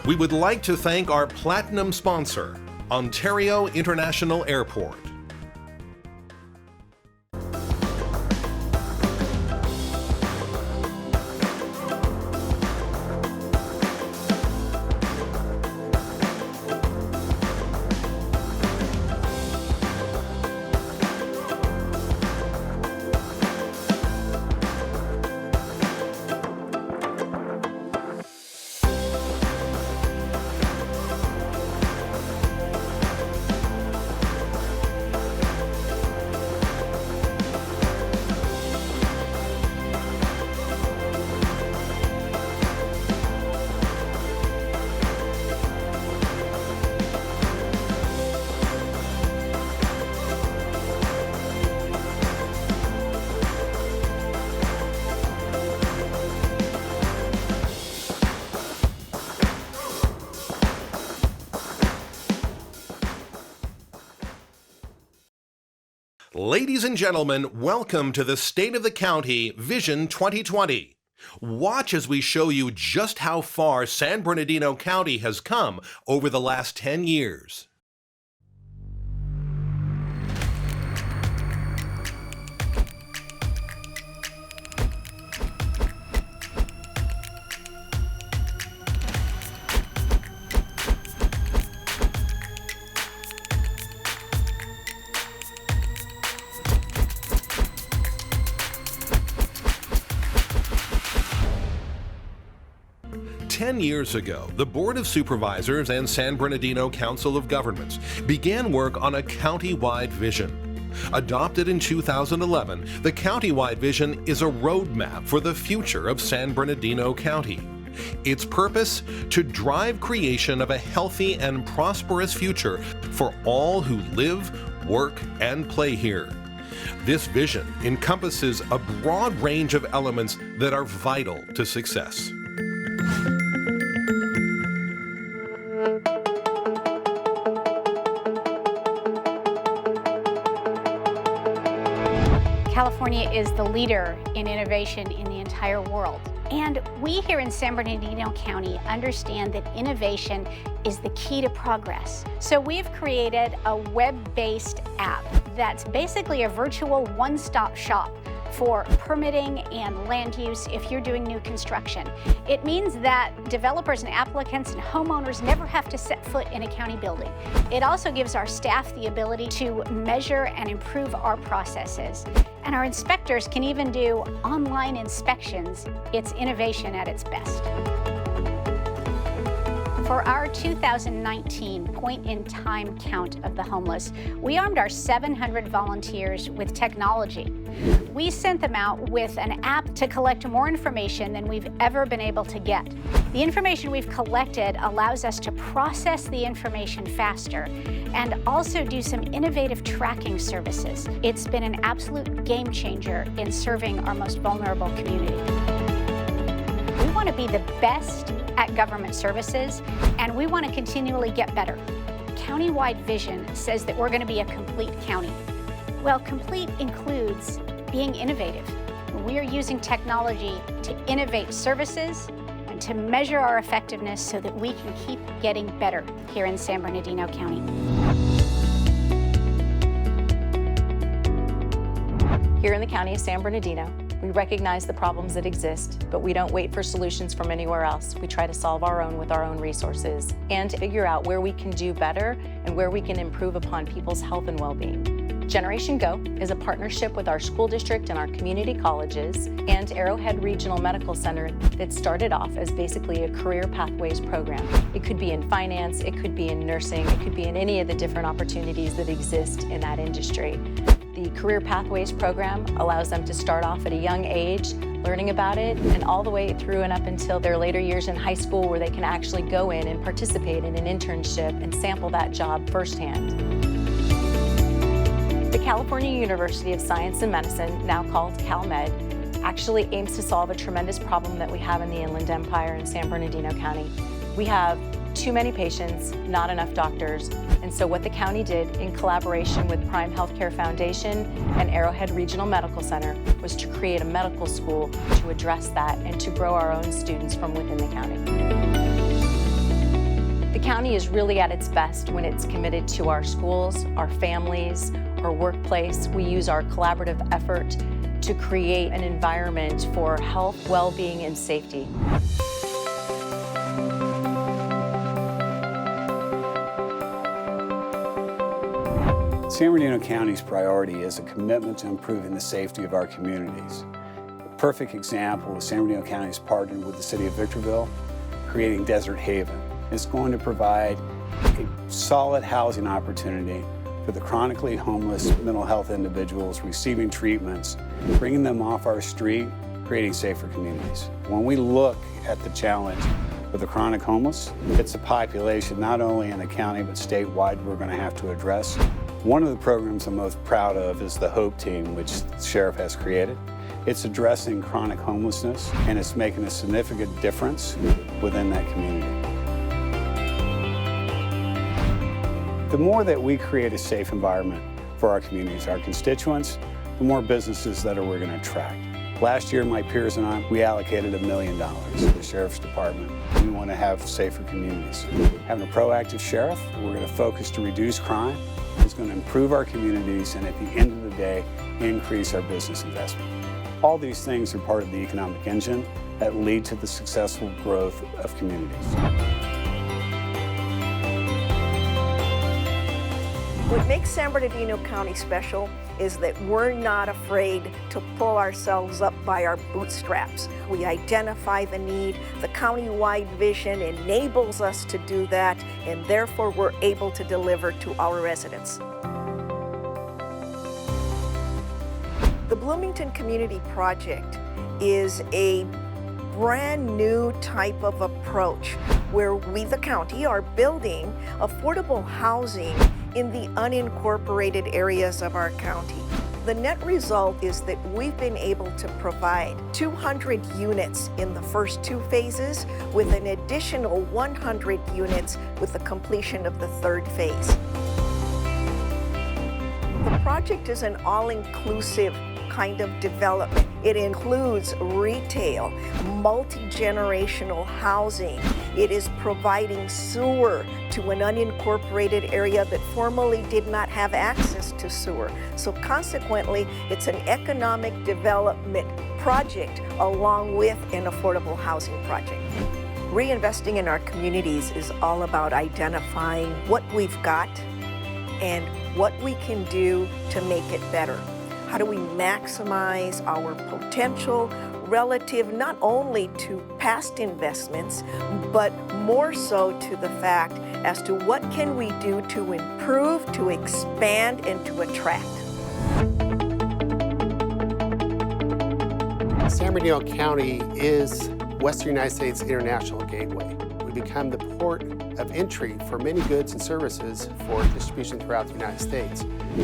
We would like to thank our platinum sponsor, Ontario International Airport. Ladies and gentlemen, welcome to the State of the County Vision 2020. Watch as we show you just how far San Bernardino County has come over the last 10 years. Ten years ago, the Board of Supervisors and San Bernardino Council of Governments began work on a Countywide Vision. Adopted in 2011, the Countywide Vision is a roadmap for the future of San Bernardino County. Its purpose? To drive creation of a healthy and prosperous future for all who live, work, and play here. This vision encompasses a broad range of elements that are vital to success. California is the leader in innovation in the entire world. And we here in San Bernardino County understand that innovation is the key to progress. So we've created a web-based app that's basically a virtual one-stop shop for permitting and land use if you're doing new construction. It means that developers and applicants and homeowners never have to set foot in a county building. It also gives our staff the ability to measure and improve our processes. And our inspectors can even do online inspections. It's innovation at its best. For our 2019 point-in-time count of the homeless, we armed our 700 volunteers with technology. We sent them out with an app to collect more information than we've ever been able to get. The information we've collected allows us to process the information faster and also do some innovative tracking services. It's been an absolute game changer in serving our most vulnerable community. We want to be the best at government services, and we want to continually get better. Countywide Vision says that we're going to be a complete county. Well, complete includes being innovative. We are using technology to innovate services and to measure our effectiveness so that we can keep getting better here in San Bernardino County. Here in the county of San Bernardino, we recognize the problems that exist, but we don't wait for solutions from anywhere else. We try to solve our own with our own resources and figure out where we can do better and where we can improve upon people's health and well-being. Generation Go is a partnership with our school district and our community colleges and Arrowhead Regional Medical Center that started off as basically a career pathways program. It could be in finance, it could be in nursing, it could be in any of the different opportunities that exist in that industry. The Career Pathways program allows them to start off at a young age, learning about it, and all the way through and up until their later years in high school where they can actually go in and participate in an internship and sample that job firsthand. The California University of Science and Medicine, now called CalMed, actually aims to solve a tremendous problem that we have in the Inland Empire in San Bernardino County. We have too many patients, not enough doctors, and so what the county did in collaboration with Prime Healthcare Foundation and Arrowhead Regional Medical Center was to create a medical school to address that and to grow our own students from within the county. The county is really at its best when it's committed to our schools, our families, our workplace. We use our collaborative effort to create an environment for health, well-being, and safety. San Bernardino County's priority is a commitment to improving the safety of our communities. A perfect example is San Bernardino County's partnered with the City of Victorville, creating Desert Haven. It's going to provide a solid housing opportunity for the chronically homeless mental health individuals receiving treatments, bringing them off our street, creating safer communities. When we look at the challenge of the chronic homeless, it's a population not only in the county but statewide we're going to have to address. One of the programs I'm most proud of is the HOPE team, which the sheriff has created. It's addressing chronic homelessness, and it's making a significant difference within that community. The more that we create a safe environment for our communities, our constituents, the more businesses that we're going to attract. Last year, my peers and I, we allocated $1 million to the Sheriff's Department. We want to have safer communities. Having a proactive sheriff, we're going to focus to reduce crime. It's going to improve our communities and at the end of the day, increase our business investment. All these things are part of the economic engine that lead to the successful growth of communities. What makes San Bernardino County special is that we're not afraid to pull ourselves up by our bootstraps. We identify the need. The Countywide Vision enables us to do that, and therefore we're able to deliver to our residents. The Bloomington Community Project is a brand new type of approach where we, the county, are building affordable housing in the unincorporated areas of our county. The net result is that we've been able to provide 200 units in the first 2 phases with an additional 100 units with the completion of the 3rd phase. The project is an all-inclusive kind of development. It includes retail, multi-generational housing. It is providing sewer to an unincorporated area that formerly did not have access to sewer. So consequently, it's an economic development project along with an affordable housing project. Reinvesting in our communities is all about identifying what we've got and what we can do to make it better. How do we maximize our potential relative not only to past investments, but more so to the fact as to what can we do to improve, to expand, and to attract. San Bernardino County is Western United States International Gateway. We become the port of entry for many goods and services for distribution throughout the United States.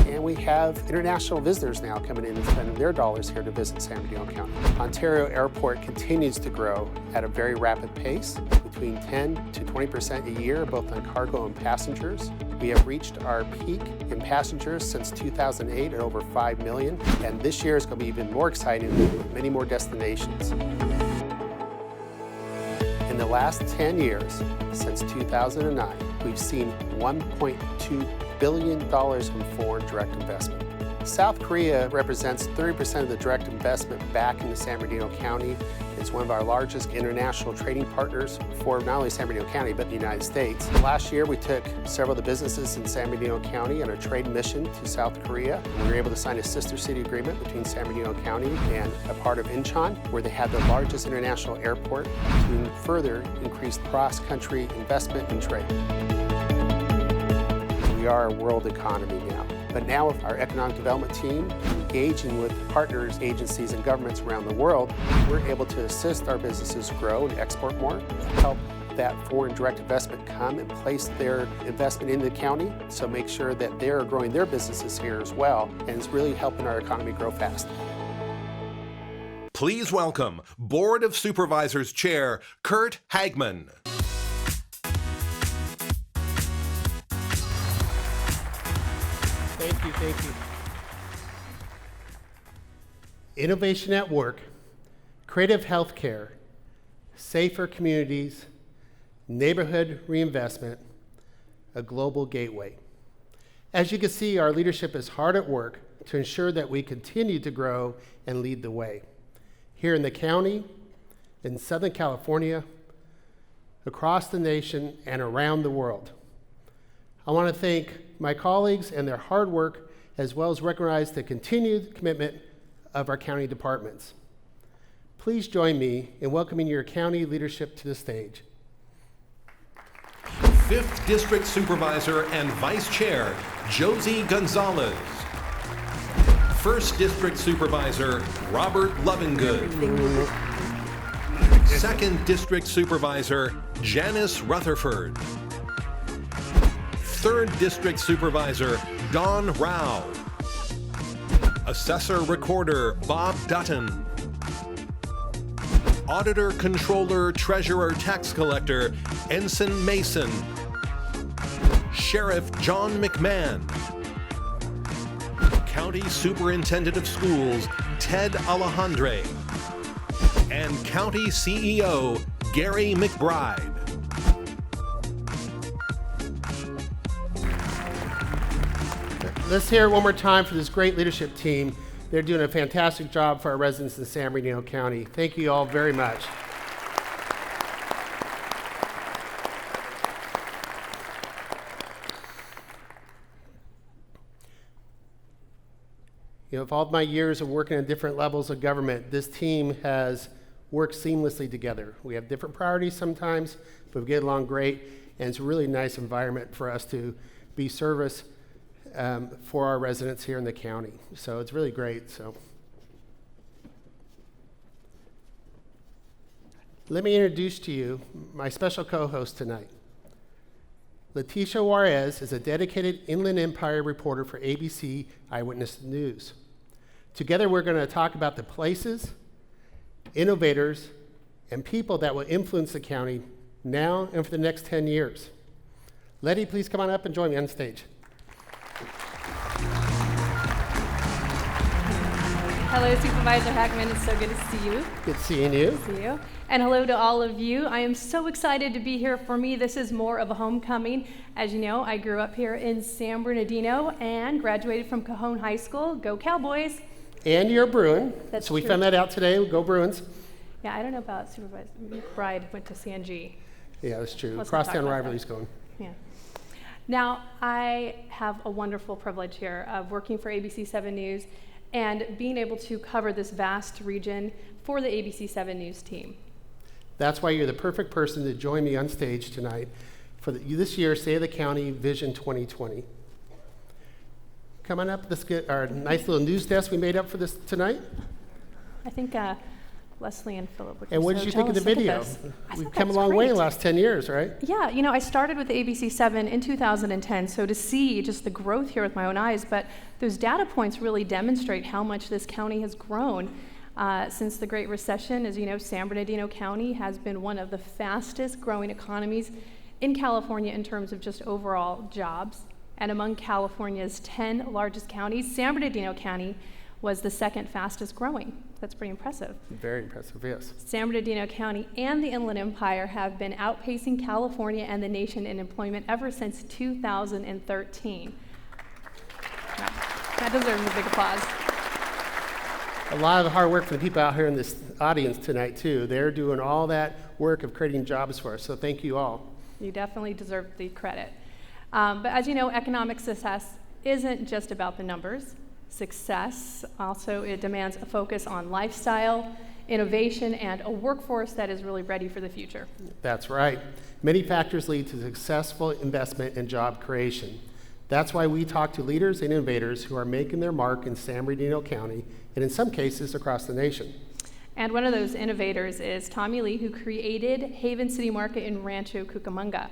And we have international visitors now coming in and spending their dollars here to visit San Bernardino County. Ontario Airport continues to grow at a very rapid pace, between 10 to 20% a year, both on cargo and passengers. We have reached our peak in passengers since 2008 at over 5 million, and this year is going to be even more exciting with many more destinations. In the last 10 years, since 2009, we've seen $1.2 billion in foreign direct investment. South Korea represents 30% of the direct investment back into San Bernardino County. It's one of our largest international trading partners for not only San Bernardino County, but the United States. Last year, we took several of the businesses in San Bernardino County on a trade mission to South Korea. We were able to sign a sister city agreement between San Bernardino County and a part of Incheon, where they have the largest international airport to further increase cross-country investment and trade. We are a world economy now. But now with our economic development team engaging with partners, agencies, and governments around the world, we're able to assist our businesses grow and export more, help that foreign direct investment come and place their investment in the county, so make sure that they're growing their businesses here as well, and it's really helping our economy grow fast. Please welcome Board of Supervisors Chair Kurt Hagman. Thank you. Innovation at work, creative healthcare, safer communities, neighborhood reinvestment, a global gateway. As you can see, our leadership is hard at work to ensure that we continue to grow and lead the way. Here in the county, in Southern California, across the nation, and around the world. I want to thank my colleagues and their hard work, as well as recognize the continued commitment of our county departments. Please join me in welcoming your county leadership to the stage. 5th District Supervisor and Vice Chair, Josie Gonzalez. 1st District Supervisor, Robert Lovingood. 2nd District Supervisor, Janice Rutherford. 3rd District Supervisor, Don Rao. Assessor Recorder, Bob Dutton. Auditor, Controller, Treasurer, Tax Collector, Ensign Mason. Sheriff John McMahon. County Superintendent of Schools, Ted Alejandre. And County CEO, Gary McBride. Let's hear it one more time for this great leadership team. They're doing a fantastic job for our residents in San Bernardino County. Thank you all very much. You know, of all my years of working at different levels of government, this team has worked seamlessly together. We have different priorities sometimes, but we get along great, and it's a really nice environment for us to be service for our residents here in the county. So it's really great. So let me introduce to you my special co-host tonight. Leticia Juarez is a dedicated Inland Empire reporter for ABC Eyewitness News. Together, we're going to talk about the places, innovators, and people that will influence the county now and for the next 10 years. Letty, please come on up and join me on stage. Hello, Supervisor Hackman. It's so good to see you. Good seeing you. Good to see you. And hello to all of you. I am so excited to be here. For me, this is more of a homecoming. As you know, I grew up here in San Bernardino and graduated from Cajon High School. Go Cowboys. And you're a Bruin. That's so we true. found that out today. Go Bruins. Yeah, I don't know about Supervisor McBride went to San G. Yeah, that's true. Let's not talk Crosstown about rivalry's that. going. Yeah. Now, I have a wonderful privilege here of working for ABC 7 News and being able to cover this vast region for the ABC 7 News team. That's why you're the perfect person to join me on stage tonight for this year's State of the County Vision 2020. Come on up. Let's get our nice little news desk we made up for this tonight. I think Leslie and Philip would be And what so did you think of the jealous. Look video? at this. I We've thought come a that was long way in great. the last 10 years, right? Yeah, you know, I started with ABC 7 in 2010, so to see just the growth here with my own eyes, but those data points really demonstrate how much this county has grown since the Great Recession. As you know, San Bernardino County has been one of the fastest growing economies in California in terms of just overall jobs. And among California's 10 largest counties, San Bernardino County was the second fastest growing. That's pretty impressive. Very impressive, yes. San Bernardino County and the Inland Empire have been outpacing California and the nation in employment ever since 2013. That deserves a big applause. A lot of the hard work for the people out here in this audience tonight, too. They're doing all that work of creating jobs for us, so thank you all. You definitely deserve the credit. But as you know, economic success isn't just about the numbers. Success also, it demands a focus on lifestyle, innovation, and a workforce that is really ready for the future. That's right. Many factors lead to successful investment and job creation. That's why we talk to leaders and innovators who are making their mark in San Bernardino County, and in some cases across the nation. And one of those innovators is Tommy Lee, who created Haven City Market in Rancho Cucamonga.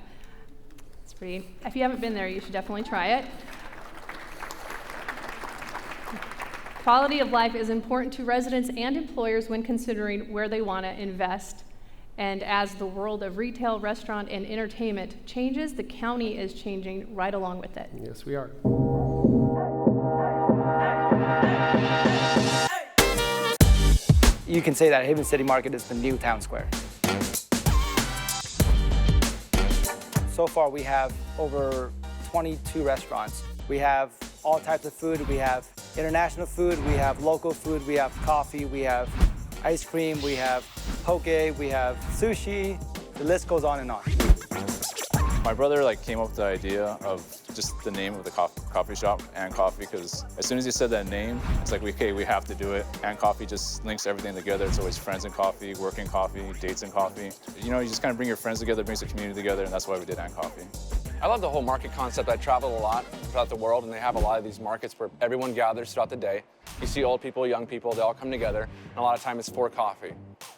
It's pretty, if you haven't been there, you should definitely try it. Quality of life is important to residents and employers when considering where they want to invest. And as the world of retail, restaurant, and entertainment changes, the county is changing right along with it. Yes, we are. You can say that Haven City Market is the new town square. So far we have over 22 restaurants. We have all types of food. We have international food, we have local food, we have coffee, we have ice cream, we have poke, we have sushi. The list goes on and on. My brother came up with the idea of just the name of the coffee shop, And Coffee, because as soon as he said that name, it's like, okay, we have to do it. And Coffee just links everything together. It's always friends and coffee, work and coffee, dates and coffee. You know, you just kind of bring your friends together, brings the community together, and that's why we did And Coffee. I love the whole market concept. I travel a lot throughout the world, and they have a lot of these markets where everyone gathers throughout the day. You see old people, young people, they all come together, and a lot of time it's for coffee.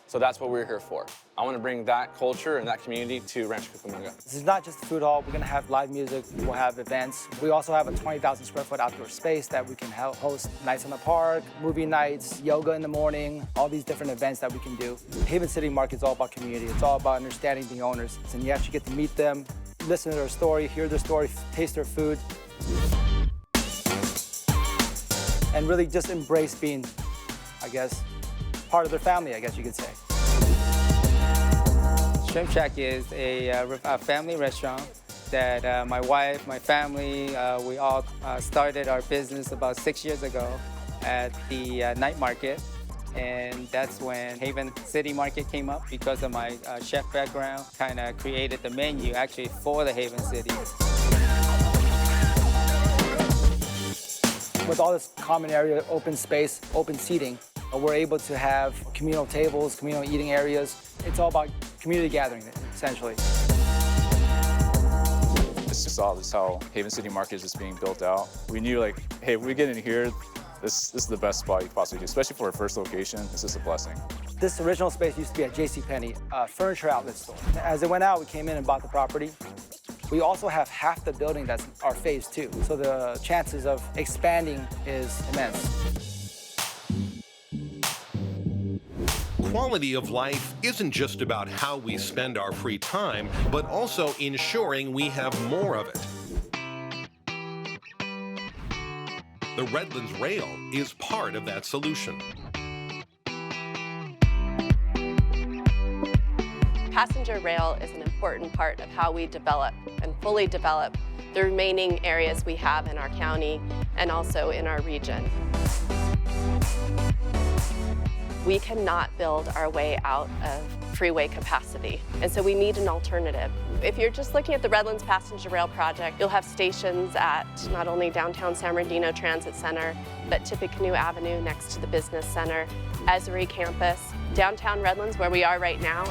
So that's what we're here for. I want to bring that culture and that community to Rancho Cucamonga. This is not just a food hall. We're going to have live music. We'll have events. We also have a 20,000 square foot outdoor space that we can host nights in the park, movie nights, yoga in the morning, all these different events that we can do. Haven City Market is all about community. It's all about understanding the owners. And you actually get to meet them, listen to their story, hear their story, taste their food, and really just embrace being, I guess, part of their family, I guess you could say. Shrimp Shack is a family restaurant that my wife, my family, we all started our business about 6 years ago at the night market. And that's when Haven City Market came up because of my chef background, kind of created the menu actually for the Haven City. With all this common area, open space, open seating, we're able to have communal tables, communal eating areas. It's all about community gathering, essentially. Just saw this how Haven City Market is just being built out. We knew hey, if we get in here, this is the best spot you could possibly do, especially for our first location. This is a blessing. This original space used to be at JCPenney, a furniture outlet store. As it went out, we came in and bought the property. We also have half the building that's our phase 2, so the chances of expanding is immense. Quality of life isn't just about how we spend our free time, but also ensuring we have more of it. The Redlands Rail is part of that solution. Passenger rail is an important part of how we develop and fully develop the remaining areas we have in our county and also in our region. We cannot build our way out of freeway capacity, and so we need an alternative. If you're just looking at the Redlands Passenger Rail project, you'll have stations at not only downtown San Bernardino Transit Center, but Tippecanoe Avenue next to the Business Center, Esri Campus, downtown Redlands where we are right now,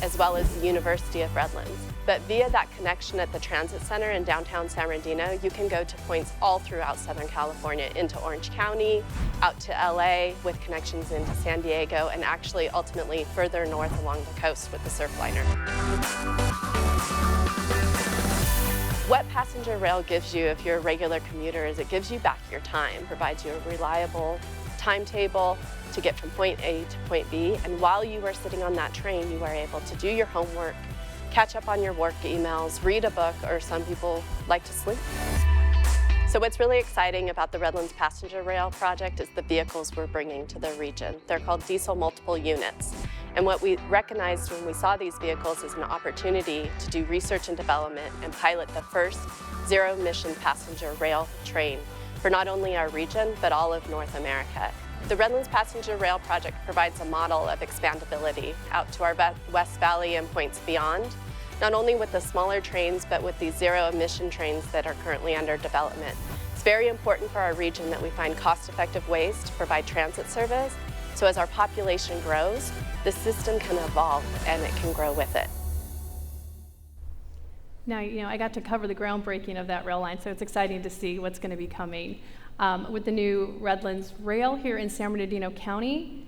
as well as the University of Redlands. But via that connection at the Transit Center in downtown San Bernardino, you can go to points all throughout Southern California, into Orange County, out to LA, with connections into San Diego, and actually ultimately further north along the coast with the Surfliner. What passenger rail gives you if you're a regular commuter is it gives you back your time, provides you a reliable timetable to get from point A to point B, and while you are sitting on that train, you are able to do your homework, catch up on your work emails, read a book, or some people like to sleep. So what's really exciting about the Redlands Passenger Rail project is the vehicles we're bringing to the region. They're called diesel multiple units. And what we recognized when we saw these vehicles is an opportunity to do research and development and pilot the first zero-emission passenger rail train for not only our region, but all of North America. The Redlands Passenger Rail project provides a model of expandability out to our West Valley and points beyond, not only with the smaller trains, but with these zero-emission trains that are currently under development. It's very important for our region that we find cost-effective ways to provide transit service, so as our population grows, the system can evolve and it can grow with it. Now, I got to cover the groundbreaking of that rail line, so it's exciting to see what's going to be coming. With the new Redlands Rail here in San Bernardino County,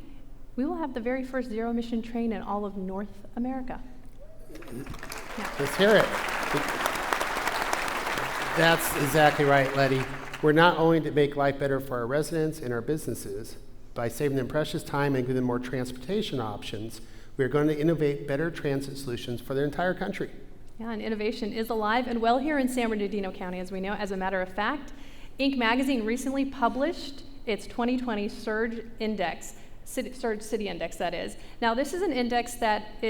we will have the very first zero-emission train in all of North America. Yeah. Let's hear it. That's exactly right, Letty. We're not only to make life better for our residents and our businesses by saving them precious time and giving them more transportation options, we're going to innovate better transit solutions for the entire country. Yeah, and innovation is alive and well here in San Bernardino County, as we know. As a matter of fact, Inc. magazine recently published its 2020 Surge Index, City Index, that is. Now, this is an index that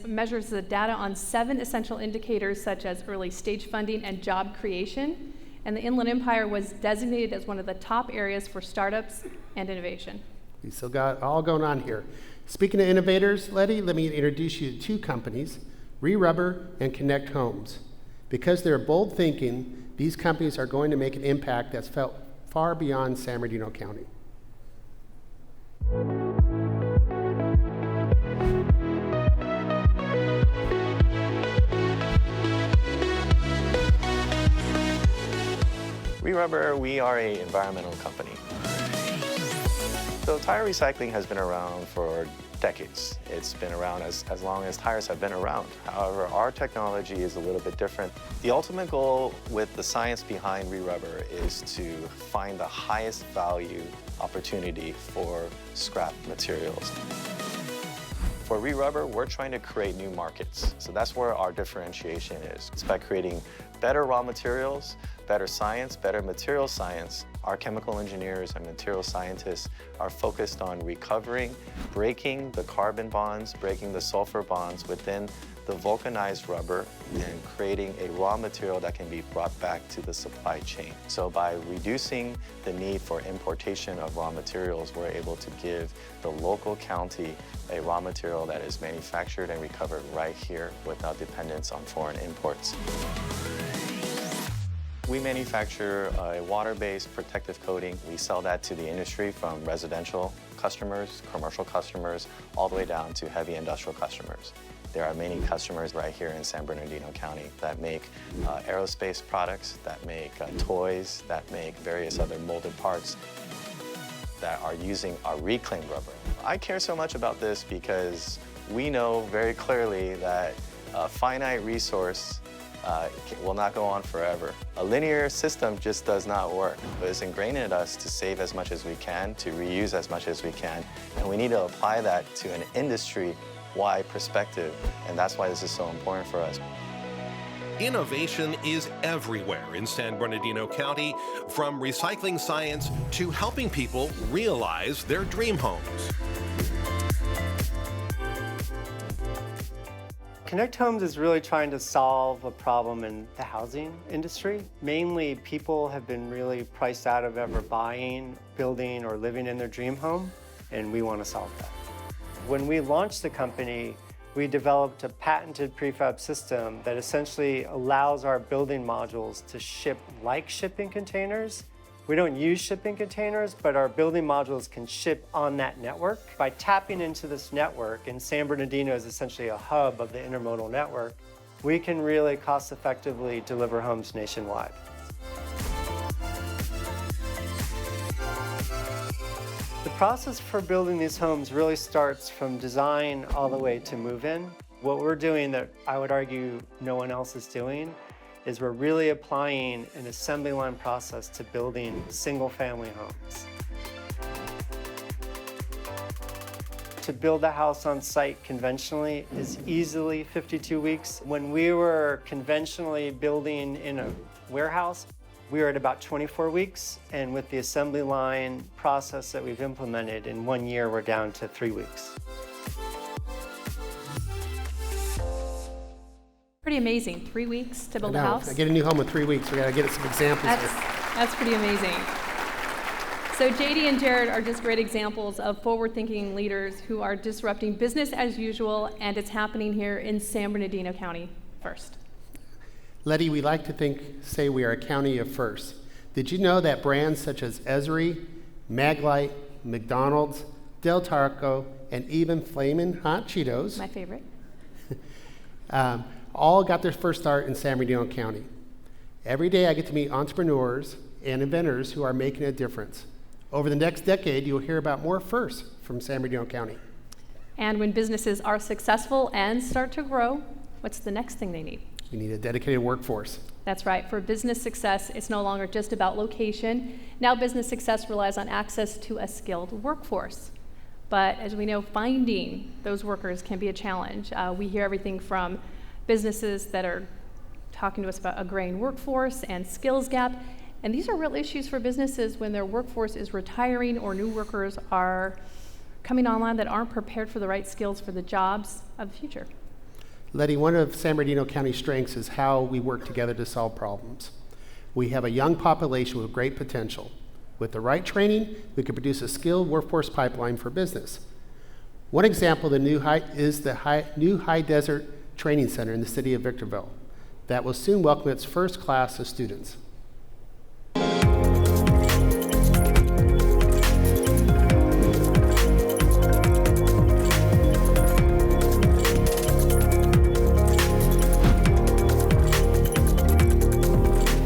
measures the data on 7 essential indicators such as early stage funding and job creation. And the Inland Empire was designated as one of the top areas for startups and innovation. We still got all going on here. Speaking of innovators, Letty, let me introduce you to 2 companies, Re-Rubber and Connect Homes. Because they're bold thinking, these companies are going to make an impact that's felt far beyond San Bernardino County. Re-Rubber, we are an environmental company. So tire recycling has been around for decades. It's been around as long as tires have been around. However, our technology is a little bit different. The ultimate goal with the science behind Re-Rubber is to find the highest value opportunity for scrap materials. For Re-Rubber, we're trying to create new markets. So that's where our differentiation is. It's by creating better raw materials, better science, better material science. Our chemical engineers and material scientists are focused on recovering, breaking the carbon bonds, breaking the sulfur bonds within the vulcanized rubber and creating a raw material that can be brought back to the supply chain. So by reducing the need for importation of raw materials, we're able to give the local county a raw material that is manufactured and recovered right here without dependence on foreign imports. We manufacture a water-based protective coating. We sell that to the industry from residential customers, commercial customers, all the way down to heavy industrial customers. There are many customers right here in San Bernardino County that make aerospace products, that make toys, that make various other molded parts that are using our reclaimed rubber. I care so much about this because we know very clearly that a finite resource will not go on forever. A linear system just does not work. But it's ingrained in us to save as much as we can, to reuse as much as we can, and we need to apply that to an industry-wide perspective, and that's why this is so important for us. Innovation is everywhere in San Bernardino County, from recycling science to helping people realize their dream homes. Connect Homes is really trying to solve a problem in the housing industry. Mainly, people have been really priced out of ever buying, building, or living in their dream home, and we want to solve that. When we launched the company, we developed a patented prefab system that essentially allows our building modules to ship like shipping containers. We don't use shipping containers, but our building modules can ship on that network. By tapping into this network, and San Bernardino is essentially a hub of the intermodal network, we can really cost-effectively deliver homes nationwide. The process for building these homes really starts from design all the way to move-in. What we're doing that I would argue no one else is doing is we're really applying an assembly line process to building single-family homes. To build a house on site conventionally is easily 52 weeks. When we were conventionally building in a warehouse, we were at about 24 weeks, and with the assembly line process that we've implemented, in 1 year we're down to 3 weeks. Pretty amazing. 3 weeks to build a house. I get a new home in 3 weeks. We got to get some examples here. That's pretty amazing. So JD and Jared are just great examples of forward-thinking leaders who are disrupting business as usual, and it's happening here in San Bernardino County first. Letty, we like to say we are a county of first. Did you know that brands such as Esri, Maglite, McDonald's, Del Taco, and even Flamin' Hot Cheetos, my favorite, all got their first start in San Bernardino County. Every day I get to meet entrepreneurs and inventors who are making a difference. Over the next decade, you'll hear about more firsts from San Bernardino County. And when businesses are successful and start to grow, what's the next thing they need? We need a dedicated workforce. That's right. For business success, it's no longer just about location. Now business success relies on access to a skilled workforce. But as we know, finding those workers can be a challenge. We hear everything from businesses that are talking to us about a graying workforce and skills gap. And these are real issues for businesses when their workforce is retiring or new workers are coming online that aren't prepared for the right skills for the jobs of the future. Letty, one of San Bernardino County's strengths is how we work together to solve problems. We have a young population with great potential. With the right training, we can produce a skilled workforce pipeline for business. One example of the new High Desert Training Center in the city of Victorville that will soon welcome its first class of students.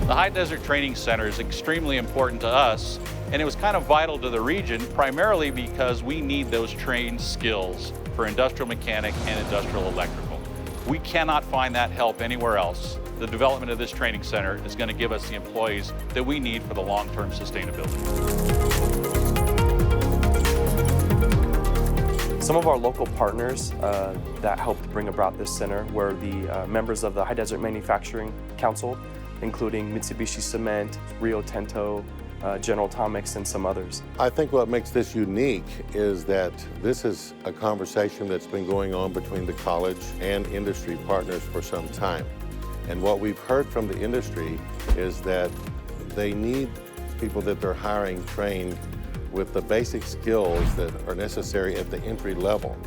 The High Desert Training Center is extremely important to us, and it was kind of vital to the region, primarily because we need those trained skills for industrial mechanic and industrial electrical. We cannot find that help anywhere else. The development of this training center is going to give us the employees that we need for the long-term sustainability. Some of our local partners that helped bring about this center were the members of the High Desert Manufacturing Council, including Mitsubishi Cement, Rio Tinto, General Atomics, and some others. I think what makes this unique is that this is a conversation that's been going on between the college and industry partners for some time. And what we've heard from the industry is that they need people that they're hiring trained with the basic skills that are necessary at the entry level,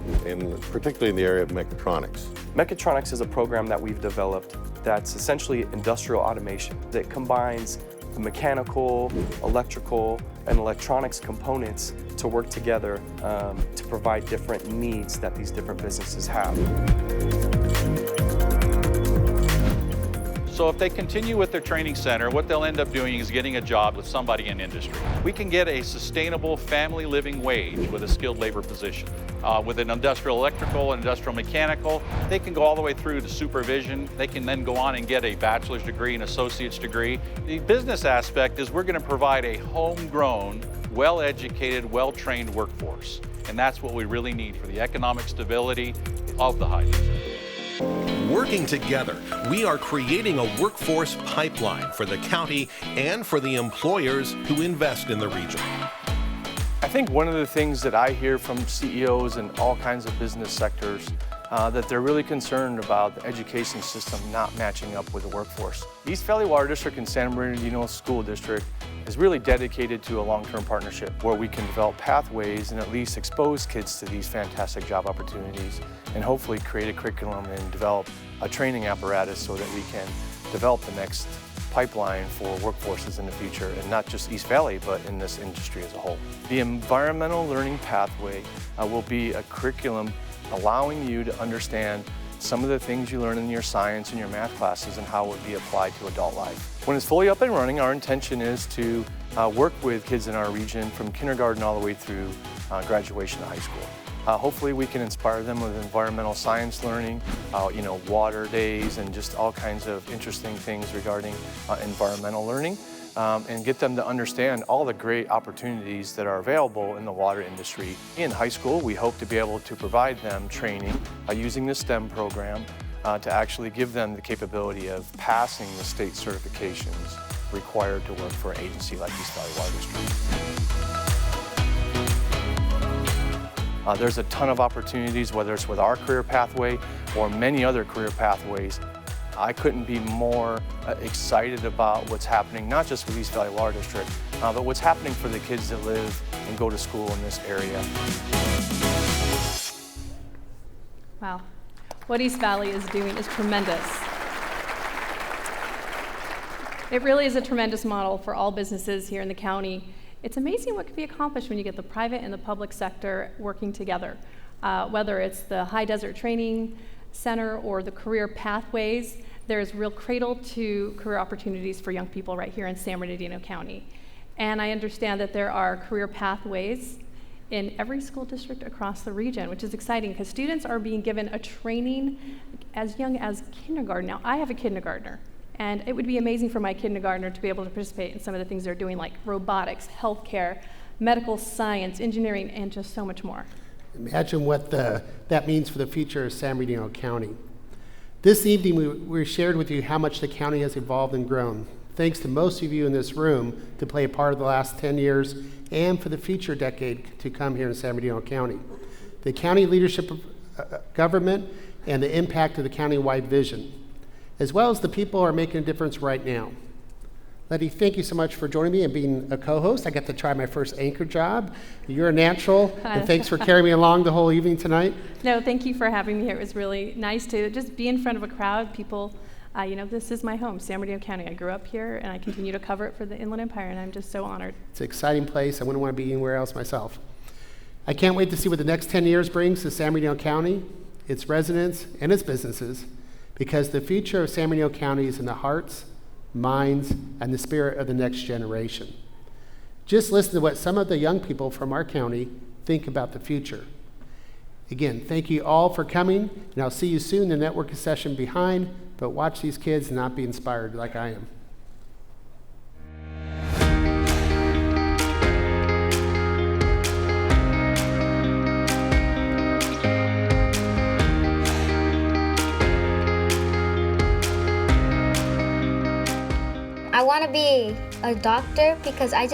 particularly in the area of mechatronics. Mechatronics is a program that we've developed that's essentially industrial automation that combines the mechanical, electrical, and electronics components to work together to provide different needs that these different businesses have. So if they continue with their training center, what they'll end up doing is getting a job with somebody in industry. We can get a sustainable family living wage with a skilled labor position. With an industrial electrical and industrial mechanical, they can go all the way through to supervision. They can then go on and get a bachelor's degree, an associate's degree. The business aspect is we're going to provide a homegrown, well-educated, well-trained workforce. And that's what we really need for the economic stability of the High Desert. Working together, we are creating a workforce pipeline for the county and for the employers who invest in the region. I think one of the things that I hear from CEOs in all kinds of business sectors that they're really concerned about the education system not matching up with the workforce. East Valley Water District and San Bernardino School District is really dedicated to a long-term partnership where we can develop pathways and at least expose kids to these fantastic job opportunities and hopefully create a curriculum and develop a training apparatus so that we can develop the next pipeline for workforces in the future, and not just East Valley, but in this industry as a whole. The environmental learning pathway will be a curriculum allowing you to understand some of the things you learn in your science and your math classes and how it would be applied to adult life. When it's fully up and running, our intention is to work with kids in our region from kindergarten all the way through graduation to high school. Hopefully we can inspire them with environmental science learning, water days, and just all kinds of interesting things regarding environmental learning, and get them to understand all the great opportunities that are available in the water industry. In high school, we hope to be able to provide them training using the STEM program to actually give them the capability of passing the state certifications required to work for an agency like East Valley Water District. There's a ton of opportunities, whether it's with our career pathway or many other career pathways. I couldn't be more excited about what's happening, not just with East Valley Water District, but what's happening for the kids that live and go to school in this area. Wow. What East Valley is doing is tremendous. It really is a tremendous model for all businesses here in the county. It's amazing what can be accomplished when you get the private and the public sector working together, whether it's the High Desert Training Center or the career pathways. There's real cradle to career opportunities for young people right here in San Bernardino County. And I understand that there are career pathways in every school district across the region, which is exciting because students are being given a training as young as kindergarten. Now, I have a kindergartner, and it would be amazing for my kindergartner to be able to participate in some of the things they're doing, like robotics, healthcare, medical science, engineering, and just so much more. Imagine what that means for the future of San Bernardino County. This evening, we shared with you how much the county has evolved and grown. thanks to most of you in this room to play a part of the last 10 years and for the future decade to come here in San Bernardino County. The county leadership of government and the impact of the countywide vision, as well as the people who are making a difference right now. Letty, thank you so much for joining me and being a co-host. I got to try my first anchor job. You're a natural, and thanks for carrying me along the whole evening tonight. No, thank you for having me here. It was really nice to just be in front of a crowd. People, this is my home, San Bernardino County. I grew up here, and I continue to cover it for the Inland Empire, and I'm just so honored. It's an exciting place. I wouldn't want to be anywhere else myself. I can't wait to see what the next 10 years brings to San Bernardino County, its residents, and its businesses, because the future of San Bernardino County is in the hearts, minds, and the spirit of the next generation. Just listen to what some of the young people from our county think about the future. Again, thank you all for coming, and I'll see you soon in the networking session behind, but watch these kids and not be inspired like I am. I want to be a doctor because I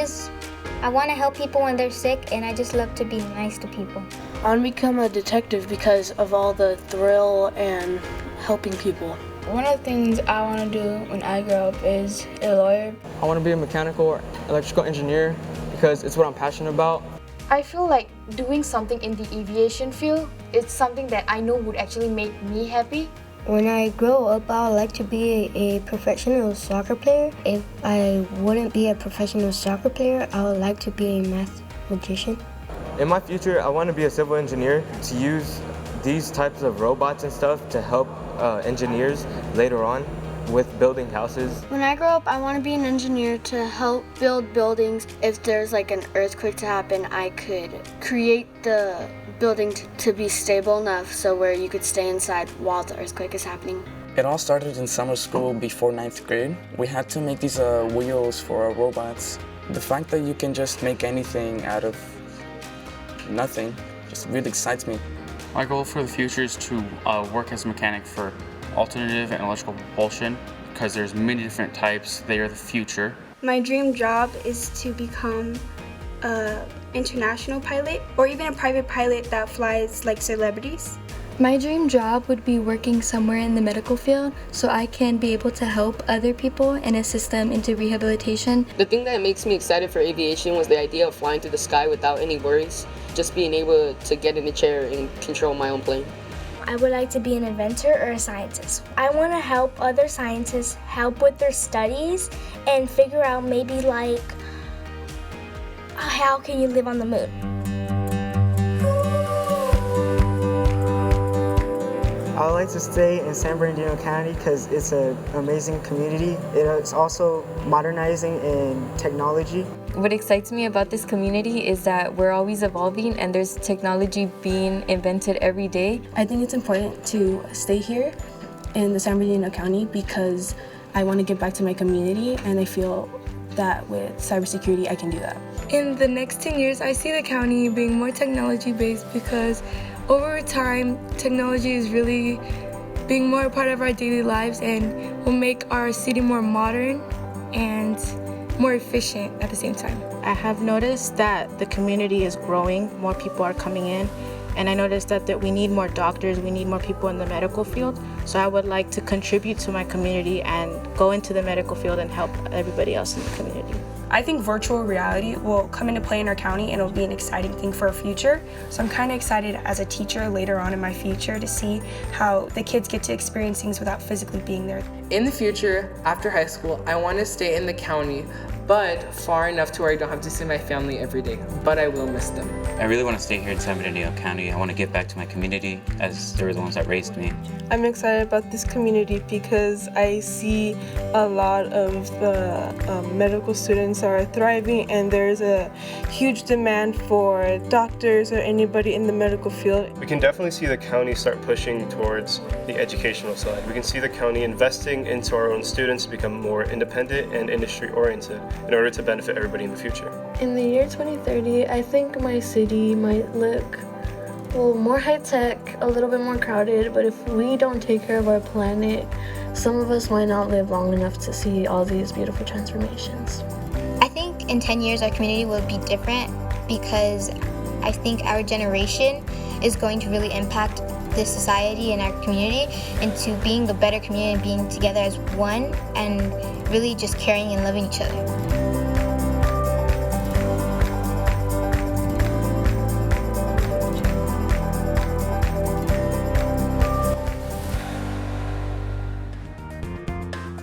want to help people when they're sick, and I just love to be nice to people. I want to become a detective because of all the thrill and helping people. One of the things I want to do when I grow up is a lawyer. I want to be a mechanical or electrical engineer because it's what I'm passionate about. I feel like doing something in the aviation field is something that I know would actually make me happy. When I grow up, I would like to be a professional soccer player. If I wouldn't be a professional soccer player, I would like to be a mathematician. In my future, I want to be a civil engineer to use these types of robots and stuff to help engineers later on with building houses. When I grow up, I want to be an engineer to help build buildings. If there's like an earthquake to happen, I could create the building to be stable enough so where you could stay inside while the earthquake is happening. It all started in summer school before 9th grade. We had to make these wheels for our robots. The fact that you can just make anything out of nothing just really excites me. My goal for the future is to work as a mechanic for alternative and electrical propulsion because there's many different types. They are the future. My dream job is to become an international pilot or even a private pilot that flies like celebrities. My dream job would be working somewhere in the medical field so I can be able to help other people and assist them into rehabilitation. The thing that makes me excited for aviation was the idea of flying through the sky without any worries, just being able to get in the chair and control my own plane. I would like to be an inventor or a scientist. I want to help other scientists help with their studies and figure out maybe like how can you live on the moon. I would like to stay in San Bernardino County because it's an amazing community. It's also modernizing in technology. What excites me about this community is that we're always evolving and there's technology being invented every day. I think it's important to stay here in the San Bernardino County because I want to give back to my community, and I feel that with cybersecurity I can do that. In the next 10 years, I see the county being more technology-based because over time, technology is really being more a part of our daily lives and will make our city more modern and more efficient at the same time. I have noticed that the community is growing, more people are coming in, and I noticed that we need more doctors, we need more people in the medical field, so I would like to contribute to my community and go into the medical field and help everybody else in the community. I think virtual reality will come into play in our county and it'll be an exciting thing for our future. So I'm kind of excited as a teacher later on in my future to see how the kids get to experience things without physically being there. In the future, after high school, I want to stay in the county, but far enough to where I don't have to see my family every day, but I will miss them. I really want to stay here in San Bernardino County. I want to give back to my community as they were the ones that raised me. I'm excited about this community because I see a lot of the medical students are thriving, and there's a huge demand for doctors or anybody in the medical field. We can definitely see the county start pushing towards the educational side. We can see the county investing into our own students to become more independent and industry-oriented in order to benefit everybody in the future. In the year 2030, I think my city might look Well, more high tech, a little bit more crowded, but if we don't take care of our planet, some of us might not live long enough to see all these beautiful transformations. I think in 10 years our community will be different because I think our generation is going to really impact this society and our community into being a better community and being together as one and really just caring and loving each other.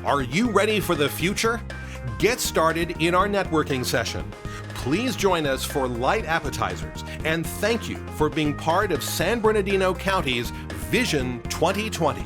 Are you ready for the future? Get started in our networking session. Please join us for light appetizers, and thank you for being part of San Bernardino County's Vision 2020.